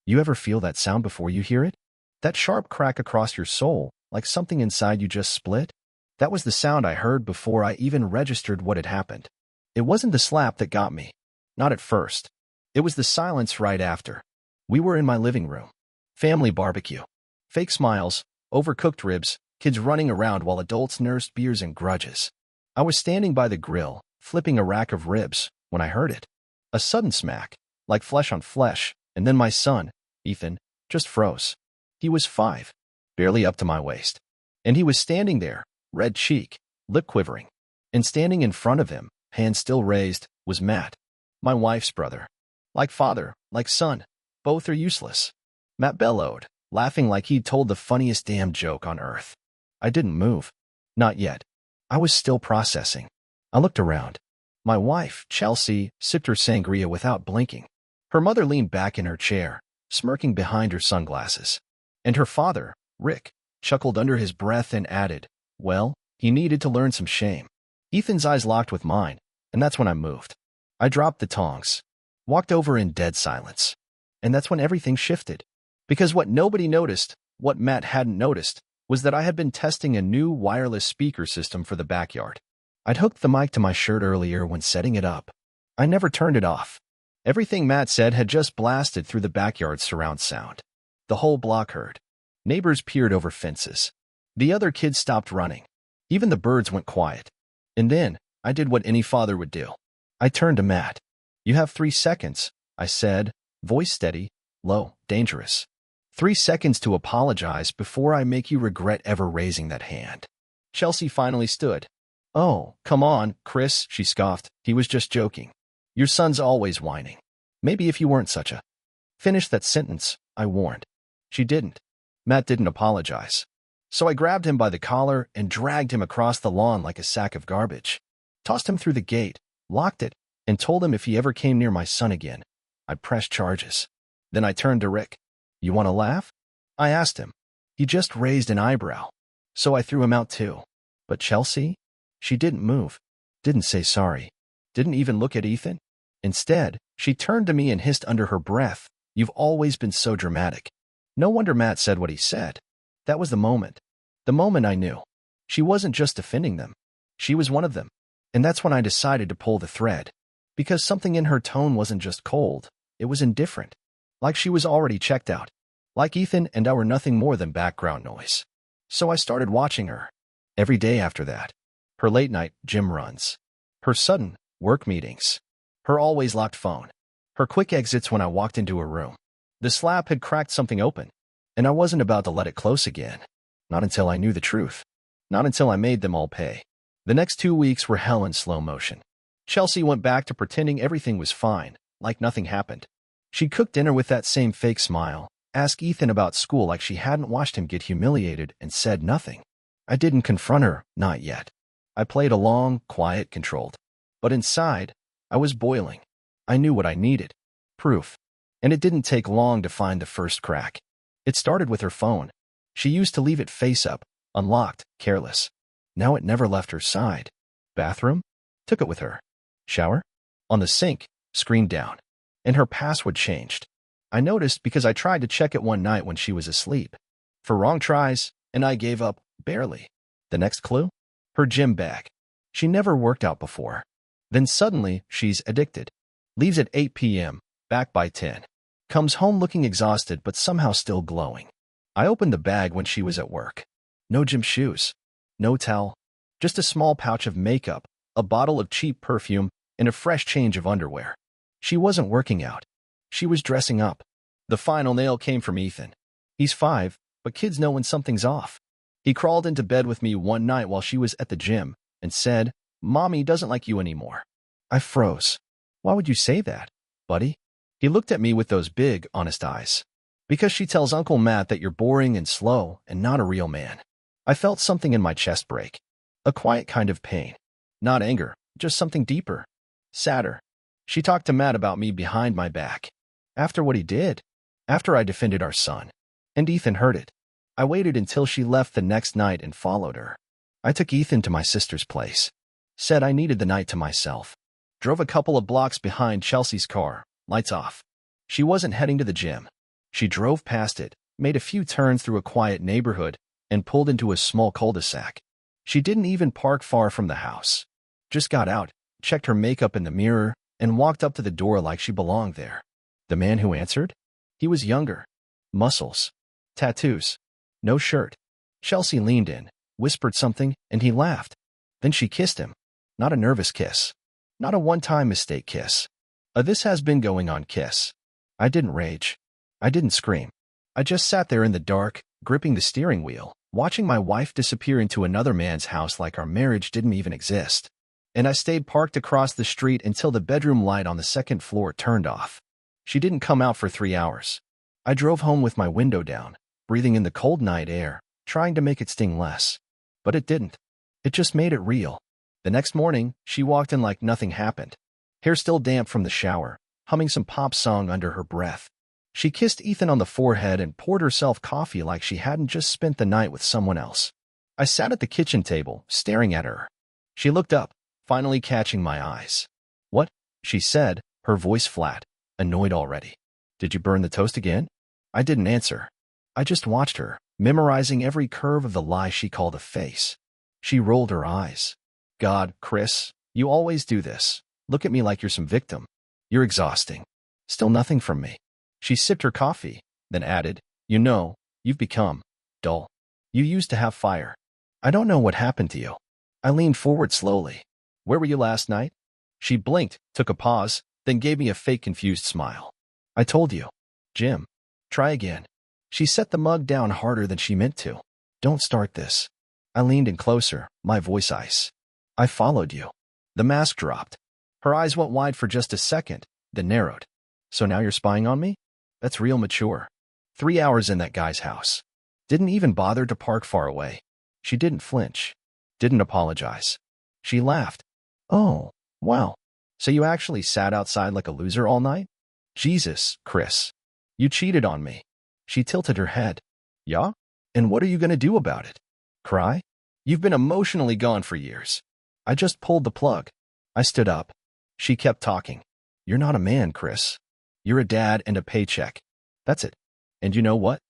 You ever feel that sound before you hear it? That sharp crack across your soul, like something inside you just split? That was the sound I heard before I even registered what had happened. It wasn't the slap that got me. Not at first. It was the silence right after. We were in my living room. Family barbecue. Fake smiles, overcooked ribs, kids running around while adults nursed beers and grudges. I was standing by the grill, flipping a rack of ribs, when I heard it. A sudden smack, like flesh on flesh, and then my son, Ethan, just froze. He was 5, barely up to my waist. And he was standing there, red cheek, lip quivering. And standing in front of him, hand still raised, was Matt, my wife's brother. Like father, like son, both are useless. Matt bellowed, laughing like he'd told the funniest damn joke on earth. I didn't move. Not yet. I was still processing. I looked around. My wife, Chelsea, sipped her sangria without blinking. Her mother leaned back in her chair, smirking behind her sunglasses. And her father, Rick, chuckled under his breath and added, well, he needed to learn some shame. Ethan's eyes locked with mine, and that's when I moved. I dropped the tongs, walked over in dead silence. And that's when everything shifted. Because what nobody noticed, what Matt hadn't noticed, was that I had been testing a new wireless speaker system for the backyard. I'd hooked the mic to my shirt earlier when setting it up. I never turned it off. Everything Matt said had just blasted through the backyard surround sound. The whole block heard. Neighbors peered over fences. The other kids stopped running. Even the birds went quiet. And then, I did what any father would do. I turned to Matt. You have 3 seconds, I said, voice steady, low, dangerous. 3 seconds to apologize before I make you regret ever raising that hand. Chelsea finally stood. Oh, come on, Chris, she scoffed. He was just joking. Your son's always whining. Maybe if you weren't such a... Finish that sentence, I warned. She didn't. Matt didn't apologize. So I grabbed him by the collar and dragged him across the lawn like a sack of garbage. Tossed him through the gate, locked it, and told him if he ever came near my son again, I'd press charges. Then I turned to Rick. You want to laugh? I asked him. He just raised an eyebrow. So I threw him out too. But Chelsea? She didn't move. Didn't say sorry. Didn't even look at Ethan. Instead, she turned to me and hissed under her breath, You've always been so dramatic. No wonder Matt said what he said. That was the moment. The moment I knew. She wasn't just defending them. She was one of them. And that's when I decided to pull the thread. Because something in her tone wasn't just cold. It was indifferent. Like she was already checked out. Like Ethan and I were nothing more than background noise. So I started watching her. Every day after that. Her late-night gym runs. Her sudden work meetings. Her always locked phone. Her quick exits when I walked into a room. The slap had cracked something open. And I wasn't about to let it close again. Not until I knew the truth. Not until I made them all pay. The next 2 weeks were hell in slow motion. Chelsea went back to pretending everything was fine, like nothing happened. She'd cook dinner with that same fake smile, ask Ethan about school like she hadn't watched him get humiliated, and said nothing. I didn't confront her, not yet. I played along, quiet, controlled. But inside, I was boiling. I knew what I needed. Proof. And it didn't take long to find the first crack. It started with her phone. She used to leave it face up, unlocked, careless. Now it never left her side. Bathroom? Took it with her. Shower? On the sink, screen down. And her password changed. I noticed because I tried to check it one night when she was asleep. For wrong tries, and I gave up, barely. The next clue? Her gym bag. She never worked out before. Then suddenly, she's addicted. Leaves at 8 p.m., back by 10. Comes home looking exhausted but somehow still glowing. I opened the bag when she was at work. No gym shoes. No towel. Just a small pouch of makeup, a bottle of cheap perfume, and a fresh change of underwear. She wasn't working out. She was dressing up. The final nail came from Ethan. He's 5, but kids know when something's off. He crawled into bed with me one night while she was at the gym and said, "Mommy doesn't like you anymore." I froze. Why would you say that, buddy? He looked at me with those big, honest eyes. Because she tells Uncle Matt that you're boring and slow and not a real man. I felt something in my chest break. A quiet kind of pain. Not anger, just something deeper. Sadder. She talked to Matt about me behind my back. After what he did. After I defended our son. And Ethan heard it. I waited until she left the next night and followed her. I took Ethan to my sister's place. Said I needed the night to myself. Drove a couple of blocks behind Chelsea's car, lights off. She wasn't heading to the gym. She drove past it, made a few turns through a quiet neighborhood, and pulled into a small cul-de-sac. She didn't even park far from the house. Just got out, checked her makeup in the mirror, and walked up to the door like she belonged there. The man who answered? He was younger. Muscles. Tattoos. No shirt. Chelsea leaned in, whispered something, and he laughed. Then she kissed him. Not a nervous kiss. Not a one-time mistake kiss. A "this has been going on" kiss. I didn't rage. I didn't scream. I just sat there in the dark, gripping the steering wheel, watching my wife disappear into another man's house like our marriage didn't even exist. And I stayed parked across the street until the bedroom light on the second floor turned off. She didn't come out for 3 hours. I drove home with my window down, breathing in the cold night air, trying to make it sting less. But it didn't. It just made it real. The next morning, she walked in like nothing happened. Hair still damp from the shower, humming some pop song under her breath. She kissed Ethan on the forehead and poured herself coffee like she hadn't just spent the night with someone else. I sat at the kitchen table, staring at her. She looked up, finally catching my eyes. "What?" she said, her voice flat, annoyed already. "Did you burn the toast again?" I didn't answer. I just watched her, memorizing every curve of the lie she called a face. She rolled her eyes. "God, Chris, you always do this. Look at me like you're some victim. You're exhausting. Still nothing from me." She sipped her coffee, then added, "You know, you've become dull. You used to have fire. I don't know what happened to you." I leaned forward slowly. "Where were you last night?" She blinked, took a pause, then gave me a fake confused smile. "I told you. Jim. Try again." She set the mug down harder than she meant to. "Don't start this." I leaned in closer, my voice ice. "I followed you." The mask dropped. Her eyes went wide for just a second, then narrowed. "So now you're spying on me? That's real mature." 3 hours in that guy's house. Didn't even bother to park far away. She didn't flinch. Didn't apologize. She laughed. "Oh, wow. So you actually sat outside like a loser all night? Jesus, Chris. You cheated on me." She tilted her head. "Yeah? And what are you going to do about it? Cry? You've been emotionally gone for years." I just pulled the plug. I stood up. She kept talking. "You're not a man, Chris. You're a dad and a paycheck. That's it. And you know what?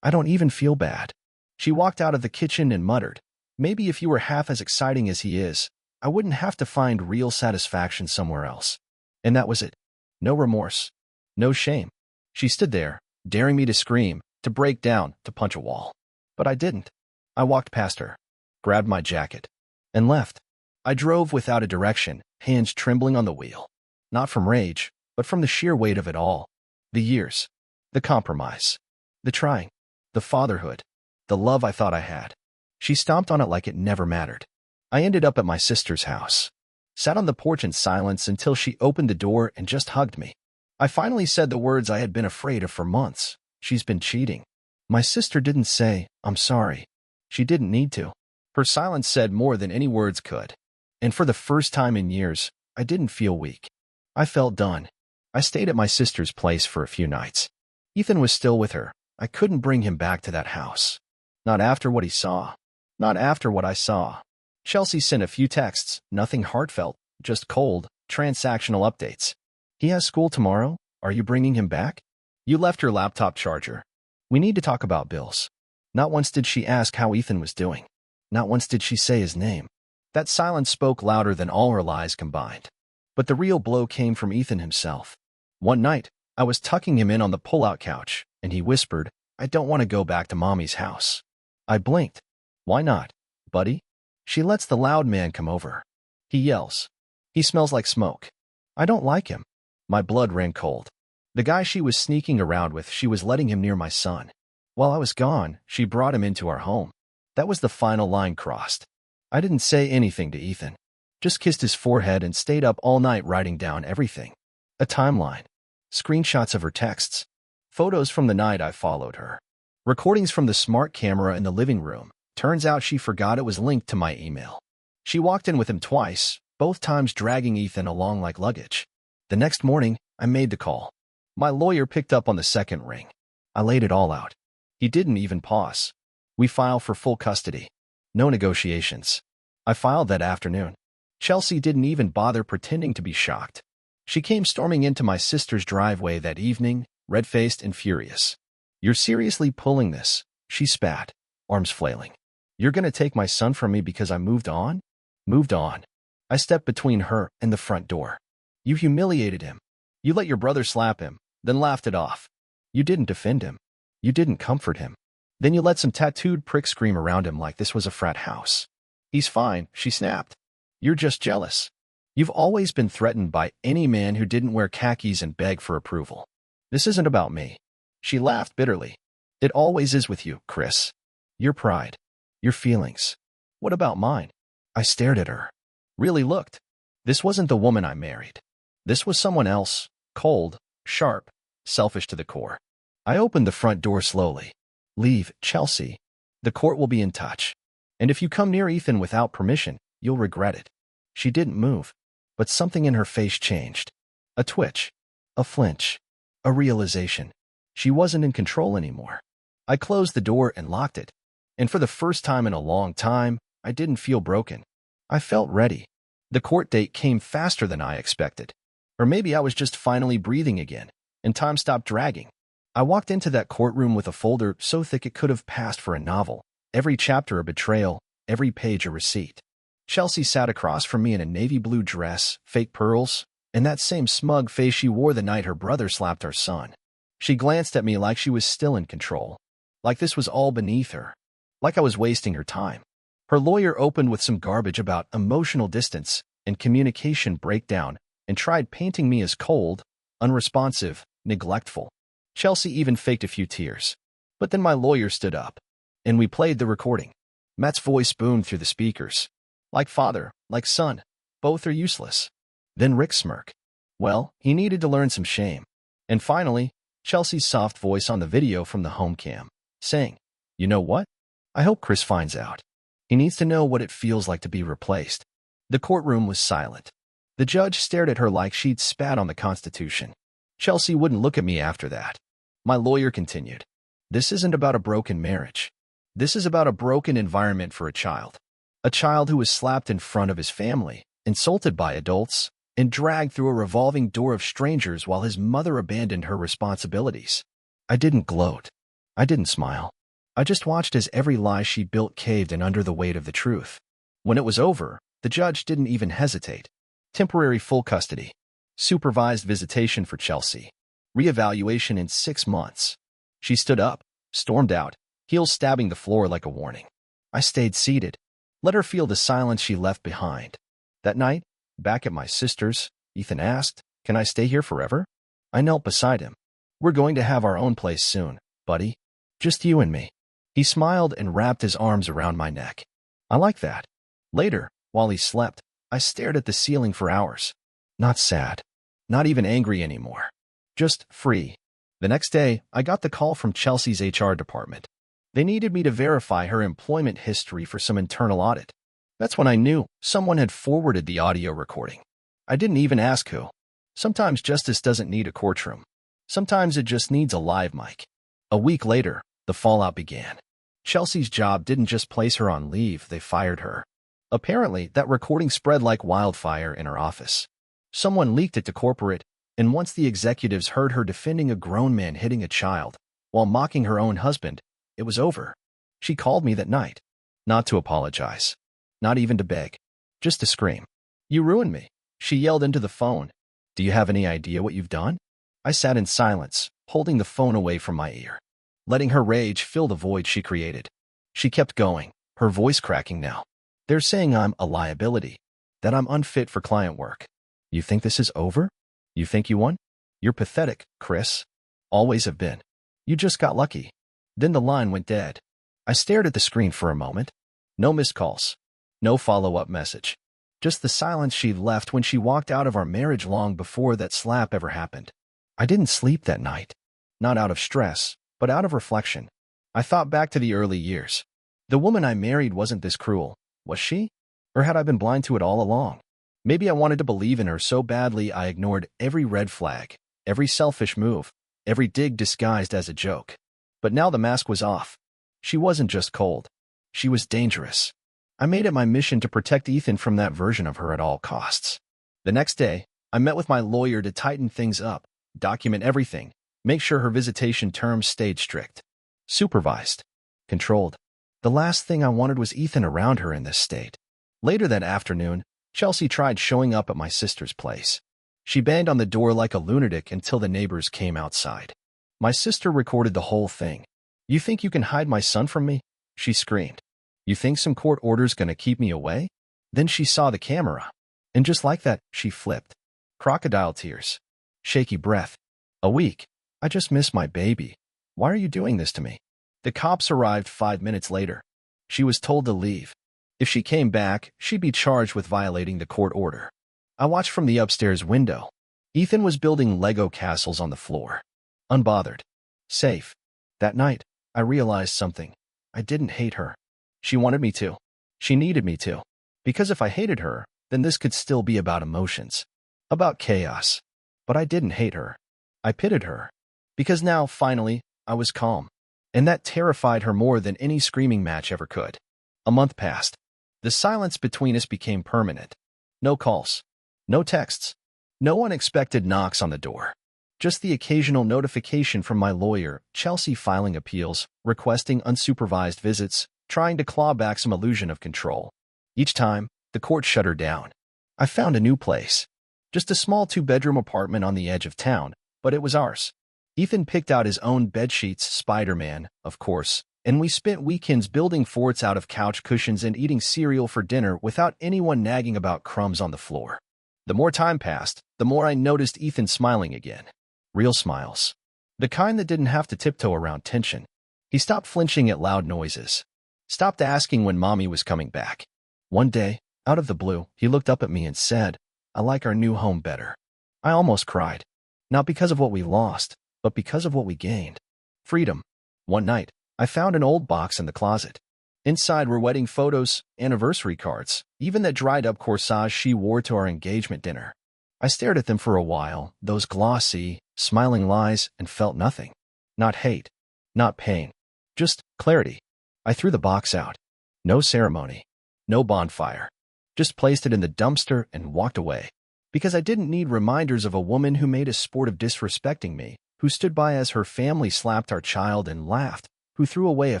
I don't even feel bad." She walked out of the kitchen and muttered, "Maybe if you were half as exciting as he is, I wouldn't have to find real satisfaction somewhere else." And that was it. No remorse. No shame. She stood there, daring me to scream, to break down, to punch a wall. But I didn't. I walked past her, grabbed my jacket, and left. I drove without a direction, hands trembling on the wheel. Not from rage, but from the sheer weight of it all. The years. The compromise. The trying. The fatherhood. The love I thought I had. She stomped on it like it never mattered. I ended up at my sister's house. Sat on the porch in silence until she opened the door and just hugged me. I finally said the words I had been afraid of for months. "She's been cheating." My sister didn't say, "I'm sorry." She didn't need to. Her silence said more than any words could. And for the first time in years, I didn't feel weak. I felt done. I stayed at my sister's place for a few nights. Ethan was still with her. I couldn't bring him back to that house. Not after what he saw. Not after what I saw. Chelsea sent a few texts, nothing heartfelt, just cold, transactional updates. "He has school tomorrow. Are you bringing him back? You left your laptop charger. We need to talk about bills." Not once did she ask how Ethan was doing. Not once did she say his name. That silence spoke louder than all her lies combined. But the real blow came from Ethan himself. One night, I was tucking him in on the pull-out couch, and he whispered, "I don't want to go back to Mommy's house." I blinked. "Why not, buddy?" She lets the loud man come over. He yells. He smells like smoke. I don't like him. My blood ran cold. The guy she was sneaking around with, she was letting him near my son. While I was gone, she brought him into our home. That was the final line crossed. I didn't say anything to Ethan. Just kissed his forehead and stayed up all night writing down everything. A timeline. Screenshots of her texts. Photos from the night I followed her. Recordings from the smart camera in the living room. Turns out she forgot it was linked to my email. She walked in with him twice, both times dragging Ethan along like luggage. The next morning, I made the call. My lawyer picked up on the second ring. I laid it all out. He didn't even pause. We filed for full custody. No negotiations. I filed that afternoon. Chelsea didn't even bother pretending to be shocked. She came storming into my sister's driveway that evening, red-faced and furious. You're seriously pulling this, she spat, arms flailing. You're gonna take my son from me because I moved on? Moved on. I stepped between her and the front door. You humiliated him. You let your brother slap him, then laughed it off. You didn't defend him. You didn't comfort him. Then you let some tattooed prick scream around him like this was a frat house. He's fine, she snapped. You're just jealous. You've always been threatened by any man who didn't wear khakis and beg for approval. This isn't about me. She laughed bitterly. It always is with you, Chris. Your pride. Your feelings. What about mine? I stared at her. Really looked. This wasn't the woman I married. This was someone else, cold, sharp, selfish to the core. I opened the front door slowly. Leave, Chelsea. The court will be in touch. And if you come near Ethan without permission, you'll regret it. She didn't move, but something in her face changed. A twitch. A flinch. A realization. She wasn't in control anymore. I closed the door and locked it. And for the first time in a long time, I didn't feel broken. I felt ready. The court date came faster than I expected. Or maybe I was just finally breathing again, and time stopped dragging. I walked into that courtroom with a folder so thick it could have passed for a novel, every chapter a betrayal, every page a receipt. Chelsea sat across from me in a navy blue dress, fake pearls, and that same smug face she wore the night her brother slapped our son. She glanced at me like she was still in control, like this was all beneath her, like I was wasting her time. Her lawyer opened with some garbage about emotional distance and communication breakdown and tried painting me as cold, unresponsive, neglectful. Chelsea even faked a few tears. But then my lawyer stood up, and we played the recording. Matt's voice boomed through the speakers. Like father, like son, both are useless. Then Rick smirked. Well, he needed to learn some shame. And finally, Chelsea's soft voice on the video from the home cam, saying, You know what? I hope Chris finds out. He needs to know what it feels like to be replaced. The courtroom was silent. The judge stared at her like she'd spat on the Constitution. Chelsea wouldn't look at me after that. My lawyer continued. This isn't about a broken marriage. This is about a broken environment for a child. A child who was slapped in front of his family, insulted by adults, and dragged through a revolving door of strangers while his mother abandoned her responsibilities. I didn't gloat. I didn't smile. I just watched as every lie she built caved in under the weight of the truth. When it was over, the judge didn't even hesitate. Temporary full custody. Supervised visitation for Chelsea. Reevaluation in 6 months. She stood up, stormed out, heels stabbing the floor like a warning. I stayed seated. Let her feel the silence she left behind. That night, back at my sister's, Ethan asked, Can I stay here forever? I knelt beside him. We're going to have our own place soon, buddy. Just you and me. He smiled and wrapped his arms around my neck. I like that. Later, while he slept, I stared at the ceiling for hours. Not sad. Not even angry anymore. Just free. The next day, I got the call from Chelsea's HR department. They needed me to verify her employment history for some internal audit. That's when I knew someone had forwarded the audio recording. I didn't even ask who. Sometimes justice doesn't need a courtroom. Sometimes it just needs a live mic. A week later, the fallout began. Chelsea's job didn't just place her on leave, they fired her. Apparently, that recording spread like wildfire in her office. Someone leaked it to corporate, and once the executives heard her defending a grown man hitting a child while mocking her own husband, it was over. She called me that night. Not to apologize. Not even to beg. Just to scream. You ruined me. She yelled into the phone. Do you have any idea what you've done? I sat in silence, holding the phone away from my ear, letting her rage fill the void she created. She kept going, her voice cracking now. They're saying I'm a liability, that I'm unfit for client work. You think this is over? You think you won? You're pathetic, Chris. Always have been. You just got lucky. Then the line went dead. I stared at the screen for a moment. No missed calls. No follow-up message. Just the silence she left when she walked out of our marriage long before that slap ever happened. I didn't sleep that night. Not out of stress, but out of reflection. I thought back to the early years. The woman I married wasn't this cruel, was she? Or had I been blind to it all along? Maybe I wanted to believe in her so badly I ignored every red flag, every selfish move, every dig disguised as a joke. But now the mask was off. She wasn't just cold. She was dangerous. I made it my mission to protect Ethan from that version of her at all costs. The next day, I met with my lawyer to tighten things up, document everything, Make sure her visitation terms stayed strict. Supervised. Controlled. The last thing I wanted was Ethan around her in this state. Later that afternoon, Chelsea tried showing up at my sister's place. She banged on the door like a lunatic until the neighbors came outside. My sister recorded the whole thing. "You think you can hide my son from me?" she screamed. "You think some court order's gonna keep me away?" Then she saw the camera. And just like that, she flipped. Crocodile tears. Shaky breath. "A week. I just miss my baby. Why are you doing this to me?" The cops arrived 5 minutes later. She was told to leave. If she came back, she'd be charged with violating the court order. I watched from the upstairs window. Ethan was building Lego castles on the floor. Unbothered. Safe. That night, I realized something. I didn't hate her. She wanted me to. She needed me to. Because if I hated her, then this could still be about emotions. About chaos. But I didn't hate her. I pitied her. Because now, finally, I was calm. And that terrified her more than any screaming match ever could. A month passed. The silence between us became permanent. No calls. No texts. No unexpected knocks on the door. Just the occasional notification from my lawyer, Chelsea, filing appeals, requesting unsupervised visits, trying to claw back some illusion of control. Each time, the court shut her down. I found a new place. Just a small 2-bedroom apartment on the edge of town, but it was ours. Ethan picked out his own bedsheets, Spider-Man, of course, and we spent weekends building forts out of couch cushions and eating cereal for dinner without anyone nagging about crumbs on the floor. The more time passed, the more I noticed Ethan smiling again. Real smiles. The kind that didn't have to tiptoe around tension. He stopped flinching at loud noises. Stopped asking when mommy was coming back. One day, out of the blue, he looked up at me and said, "I like our new home better." I almost cried. Not because of what we lost, but because of what we gained. Freedom. One night, I found an old box in the closet. Inside were wedding photos, anniversary cards, even that dried-up corsage she wore to our engagement dinner. I stared at them for a while, those glossy, smiling lies, and felt nothing. Not hate. Not pain. Just clarity. I threw the box out. No ceremony. No bonfire. Just placed it in the dumpster and walked away. Because I didn't need reminders of a woman who made a sport of disrespecting me, who stood by as her family slapped our child and laughed, who threw away a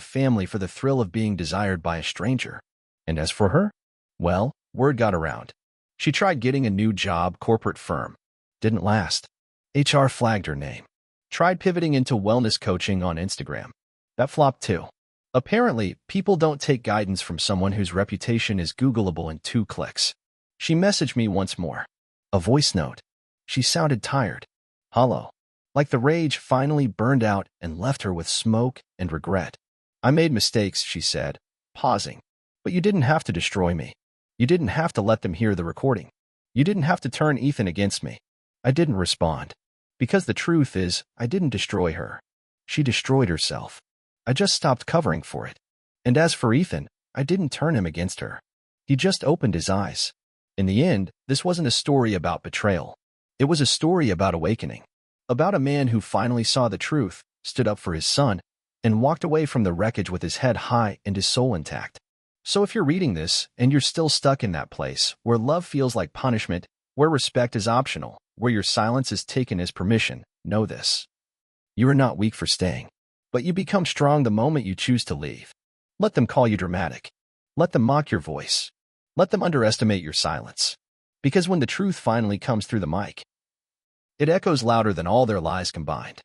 family for the thrill of being desired by a stranger. And as for her, well, word got around. She tried getting a new job, corporate firm. Didn't last. HR flagged her name. Tried pivoting into wellness coaching on Instagram. That flopped too. Apparently, people don't take guidance from someone whose reputation is Googleable in 2 clicks. She messaged me once more. A voice note. She sounded tired. Hollow. Like the rage finally burned out and left her with smoke and regret. "I made mistakes," she said, pausing. "But you didn't have to destroy me. You didn't have to let them hear the recording. You didn't have to turn Ethan against me." I didn't respond. Because the truth is, I didn't destroy her. She destroyed herself. I just stopped covering for it. And as for Ethan, I didn't turn him against her. He just opened his eyes. In the end, this wasn't a story about betrayal. It was a story about awakening. About a man who finally saw the truth, stood up for his son, and walked away from the wreckage with his head high and his soul intact. So if you're reading this and you're still stuck in that place where love feels like punishment, where respect is optional, where your silence is taken as permission, know this. You are not weak for staying, but you become strong the moment you choose to leave. Let them call you dramatic. Let them mock your voice. Let them underestimate your silence. Because when the truth finally comes through the mic, it echoes louder than all their lies combined.